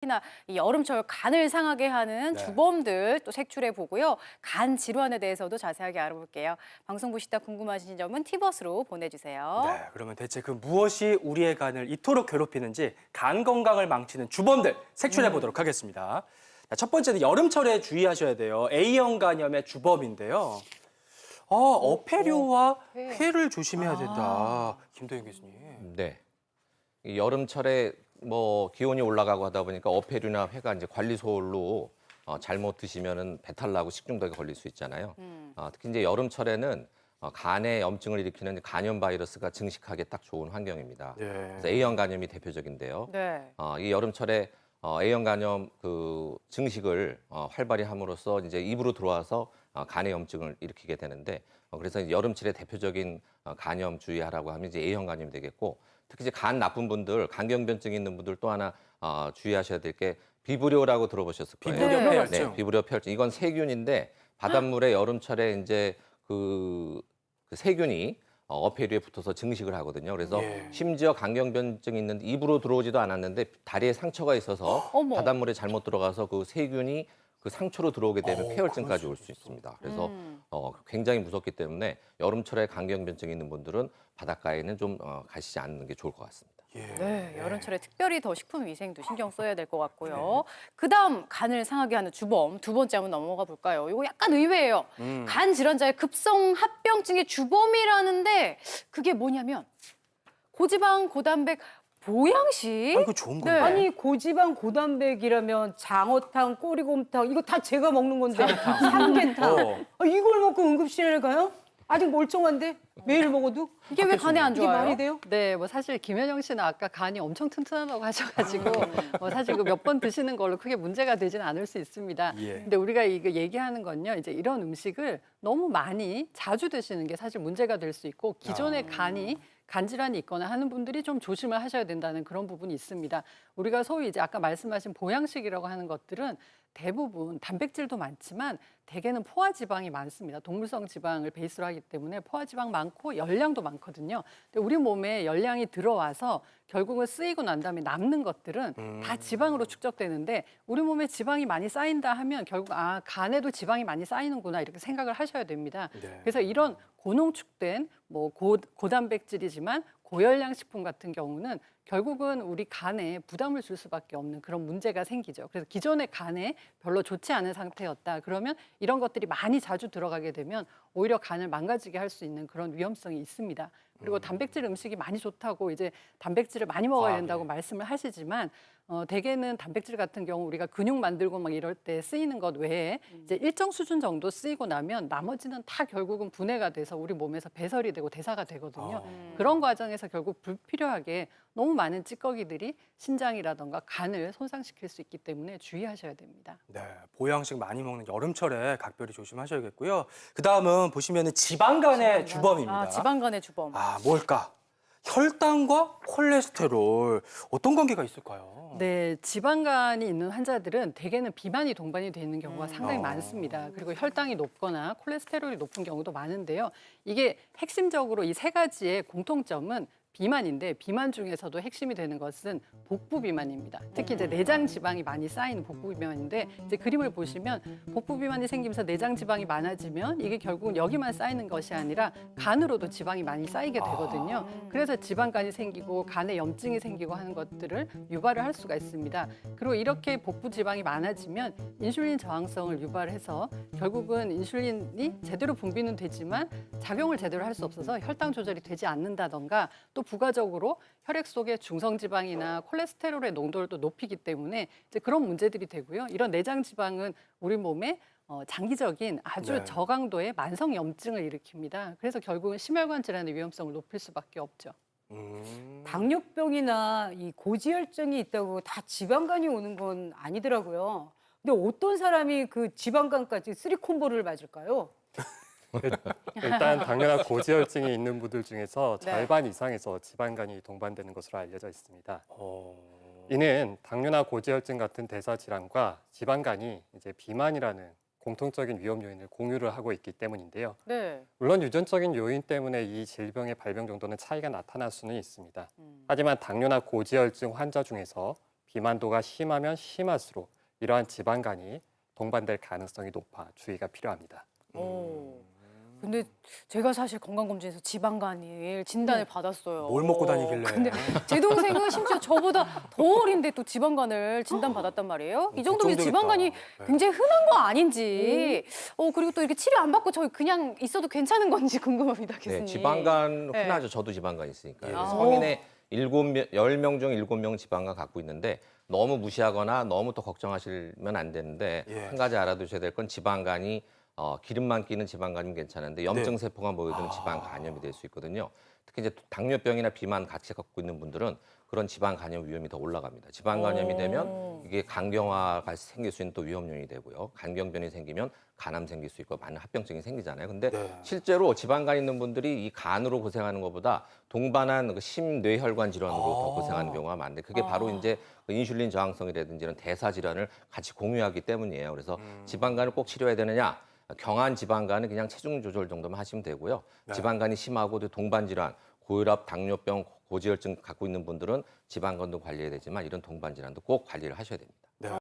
특히나 이 여름철 간을 상하게 하는 네. 주범들 또 색출해 보고요. 간 질환에 대해서도 자세하게 알아볼게요. 방송 보시다 궁금하신 점은 티벗으로 보내주세요. 네, 그러면 대체 그 무엇이 우리의 간을 이토록 괴롭히는지 간 건강을 망치는 주범들 색출해 보도록 하겠습니다. 자, 첫 번째는 여름철에 주의하셔야 돼요. A형 간염의 주범인데요. 어패류와 회를 조심해야 된다. 김도영 교수님. 네. 이 여름철에 뭐 기온이 올라가고 하다 보니까 어패류나 회가 이제 관리소홀로 잘못 드시면은 배탈 나고 식중독에 걸릴 수 있잖아요. 특히 이제 여름철에는 간에 염증을 일으키는 간염 바이러스가 증식하기 딱 좋은 환경입니다. 네. 그래서 A형 간염이 대표적인데요. 네. 이 여름철에 A형 간염 그 증식을 활발히 함으로써 이제 입으로 들어와서 간의 염증을 일으키게 되는데 그래서 이제 여름철에 대표적인 간염 주의하라고 하면 이제 A형 간염이 되겠고 특히 이제 간 나쁜 분들, 간경변증이 있는 분들 또 하나 주의하셔야 될 게 비브리오라고 들어보셨을 거예요. 비브리오 네. 폐혈증. 네, 비브리오 폐혈증. 이건 세균인데 바닷물에 여름철에 이제 그 세균이 어패류에 붙어서 증식을 하거든요. 그래서 예. 심지어 간경변증이 있는데 입으로 들어오지도 않았는데 다리에 상처가 있어서 어머. 바닷물에 잘못 들어가서 그 세균이 그 상처로 들어오게 되면 폐혈증까지 그럴 올 수 수 있어. 있습니다. 그래서 음. 굉장히 무섭기 때문에 여름철에 간경변증이 있는 분들은 바닷가에는 좀 가시지 않는 게 좋을 것 같습니다. 예. 네, 여름철에 특별히 더 식품 위생도 신경 써야 될 것 같고요. 그다음 간을 상하게 하는 주범 두 번째 한번 넘어가 볼까요? 이거 약간 의외예요. 간 질환자의 급성 합병증의 주범이라는데 그게 뭐냐면 고지방, 고단백, 보양식. 이거 좋은 건데. 네. 아니 고지방 고단백이라면 장어탕, 꼬리곰탕 이거 다 제가 먹는 건데 삼계탕 이걸 먹고 응급실에 가요? 아직 멀쩡한데 매일 먹어도 이게 왜 간에 안 이게 좋아요? 말이 돼요? 네, 뭐 사실 김현영 씨는 아까 간이 엄청 튼튼하다고 하셔가지고 뭐 사실 그 몇 번 드시는 걸로 크게 문제가 되지는 않을 수 있습니다. 예. 근데 우리가 이거 얘기하는 건요, 이제 이런 음식을 너무 많이 자주 드시는 게 사실 문제가 될 수 있고 기존의 간이 간 질환이 있거나 하는 분들이 좀 조심을 하셔야 된다는 그런 부분이 있습니다. 우리가 소위 이제 아까 말씀하신 보양식이라고 하는 것들은 대부분 단백질도 많지만 대개는 포화 지방이 많습니다. 동물성 지방을 베이스로 하기 때문에 포화 지방 많고 열량도 많거든요. 근데 우리 몸에 열량이 들어와서 결국은 쓰이고 난 다음에 남는 것들은 다 지방으로 축적되는데 우리 몸에 지방이 많이 쌓인다 하면 결국 간에도 지방이 많이 쌓이는구나 이렇게 생각을 하셔야 됩니다. 네. 그래서 이런 고농축된 뭐 고단백질이지만 고열량 식품 같은 경우는 결국은 우리 간에 부담을 줄 수밖에 없는 그런 문제가 생기죠. 그래서 기존의 간에 별로 좋지 않은 상태였다. 그러면 이런 것들이 많이 자주 들어가게 되면 오히려 간을 망가지게 할 수 있는 그런 위험성이 있습니다. 그리고 단백질 음식이 많이 좋다고 이제 단백질을 많이 먹어야 된다고 말씀을 하시지만 대개는 단백질 같은 경우 우리가 근육 만들고 막 이럴 때 쓰이는 것 외에 이제 일정 수준 정도 쓰이고 나면 나머지는 다 결국은 분해가 돼서 우리 몸에서 배설이 되고 대사가 되거든요. 그런 과정에서 결국 불필요하게 너무 많은 찌꺼기들이 신장이라던가 간을 손상시킬 수 있기 때문에 주의하셔야 됩니다. 네, 보양식 많이 먹는 여름철에 각별히 조심하셔야겠고요. 그 다음은 보시면은 지방간의 주범입니다. 지방간의 주범. 뭘까? 혈당과 콜레스테롤 어떤 관계가 있을까요? 네, 지방간이 있는 환자들은 대개는 비만이 동반이 되는 경우가 상당히 많습니다. 그리고 혈당이 높거나 콜레스테롤이 높은 경우도 많은데요. 이게 핵심적으로 이 세 가지의 공통점은 비만인데 비만 중에서도 핵심이 되는 것은 복부 비만입니다. 특히 이제 내장 지방이 많이 쌓이는 복부 비만인데 이제 그림을 보시면 복부 비만이 생기면서 내장 지방이 많아지면 이게 결국은 여기만 쌓이는 것이 아니라 간으로도 지방이 많이 쌓이게 되거든요. 그래서 지방간이 생기고 간에 염증이 생기고 하는 것들을 유발을 할 수가 있습니다. 그리고 이렇게 복부 지방이 많아지면 인슐린 저항성을 유발해서 결국은 인슐린이 제대로 분비는 되지만 작용을 제대로 할 수 없어서 혈당 조절이 되지 않는다던가 또 부가적으로 혈액 속의 중성지방이나 콜레스테롤의 농도를 또 높이기 때문에 이제 그런 문제들이 되고요. 이런 내장 지방은 우리 몸에 장기적인 아주 네. 저강도의 만성 염증을 일으킵니다. 그래서 결국은 심혈관 질환의 위험성을 높일 수밖에 없죠. 당뇨병이나 이 고지혈증이 있다고 다 지방간이 오는 건 아니더라고요. 근데 어떤 사람이 그 지방간까지 쓰리 콤보를 맞을까요? 일단 당뇨나 고지혈증이 있는 분들 중에서 네. 절반 이상에서 지방간이 동반되는 것으로 알려져 있습니다. 어... 이는 당뇨나 고지혈증 같은 대사 질환과 지방간이 이제 비만이라는 공통적인 위험 요인을 공유를 하고 있기 때문인데요. 네. 물론 유전적인 요인 때문에 이 질병의 발병 정도는 차이가 나타날 수는 있습니다. 하지만 당뇨나 고지혈증 환자 중에서 비만도가 심하면 심할수록 이러한 지방간이 동반될 가능성이 높아 주의가 필요합니다. 근데 제가 사실 건강검진에서 지방간일 진단을 받았어요. 뭘 먹고 다니길래? 근데 제 동생은 심지어 저보다 더 어린데 또 지방간을 진단받았단 말이에요. 이 정도면 걱정되겠다. 지방간이 네. 굉장히 흔한 거 아닌지. 그리고 또 이렇게 치료 안 받고 저희 그냥 있어도 괜찮은 건지 궁금합니다, 교수님. 네, 지방간 네. 흔하죠. 저도 지방간 있으니까요. 예. 성인의 10명 중 7명은 지방간 갖고 있는데 너무 무시하거나 너무 또 걱정하시면 안 되는데 예. 한 가지 알아두셔야 될 건 지방간이 기름만 끼는 지방간이면 괜찮은데 염증 세포가 모여드는 지방 간염이 될 수 있거든요. 특히 이제 당뇨병이나 비만 같이 갖고 있는 분들은 그런 지방 간염 위험이 더 올라갑니다. 지방 간염이 되면 이게 간경화가 생길 수 있는 또 위험 요인이 되고요. 간경변이 생기면 간암 생길 수 있고 많은 합병증이 생기잖아요. 근데 네. 실제로 지방간 있는 분들이 이 간으로 고생하는 것보다 동반한 그 심뇌혈관 질환으로 더 고생하는 경우가 많은데 그게 바로 이제 그 인슐린 저항성이라든지 이런 대사 질환을 같이 공유하기 때문이에요. 그래서 지방간을 꼭 치료해야 되느냐? 경한 지방간은 그냥 체중 조절 정도만 하시면 되고요. 지방간이 심하고 또 동반 질환, 고혈압, 당뇨병, 고지혈증 갖고 있는 분들은 지방간도 관리해야 되지만 이런 동반 질환도 꼭 관리를 하셔야 됩니다.